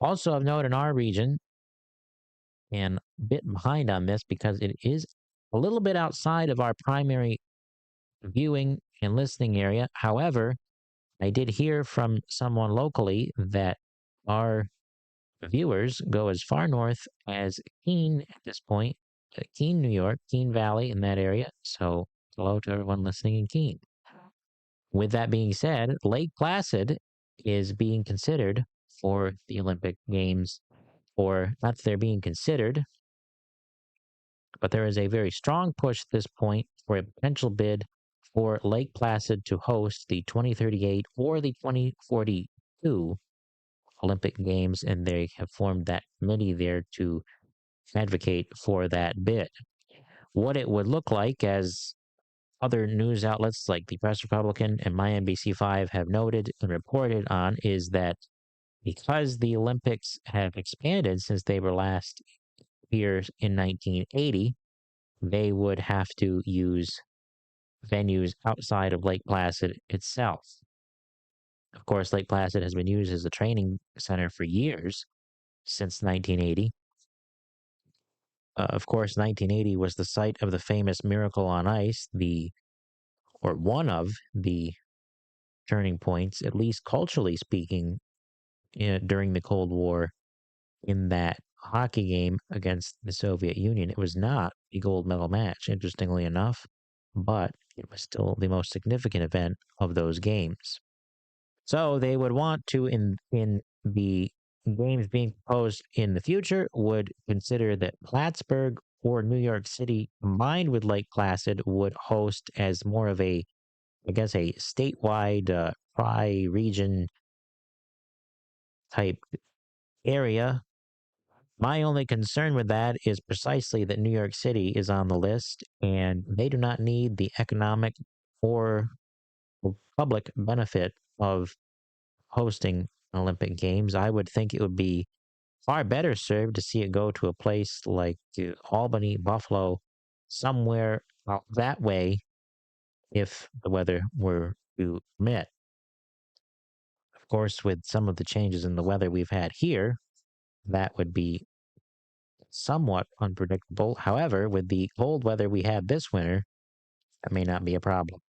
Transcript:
Also of note in our region, and a bit behind on this because it is a little bit outside of our primary viewing and listening area. However, I did hear from someone locally that our viewers go as far north as Keene at this point, Keene, New York, Keene Valley in that area. So hello to everyone listening in Keene. With that being said, Lake Placid is being considered for the Olympic Games, or not that they're being considered, but there is a very strong push at this point for a potential bid for Lake Placid to host the 2038 or the 2042 Olympic Games, and they have formed that committee there to advocate for that bid. What it would look like, as other news outlets like the Press Republican and MyNBC5 have noted and reported on, is that because the Olympics have expanded since they were last here in 1980, they would have to use venues outside of Lake Placid itself. Of course, Lake Placid has been used as a training center for years, since 1980. Of course, 1980 was the site of the famous Miracle on Ice, or one of the turning points, at least culturally speaking, during the Cold War in that hockey game against the Soviet Union. It was not a gold medal match, interestingly enough, but it was still the most significant event of those games. So they would want to, in the games being proposed in the future, would consider that Plattsburgh or New York City combined with Lake Placid would host as more of a, I guess, a statewide tri-region type area. My only concern with that is precisely that New York City is on the list, and they do not need the economic or public benefit of hosting Olympic Games. I would think it would be far better served to see it go to a place like Albany, Buffalo, somewhere out that way, if the weather were to permit. Of course, with some of the changes in the weather we've had here, that would be somewhat unpredictable. However, with the cold weather we had this winter, that may not be a problem.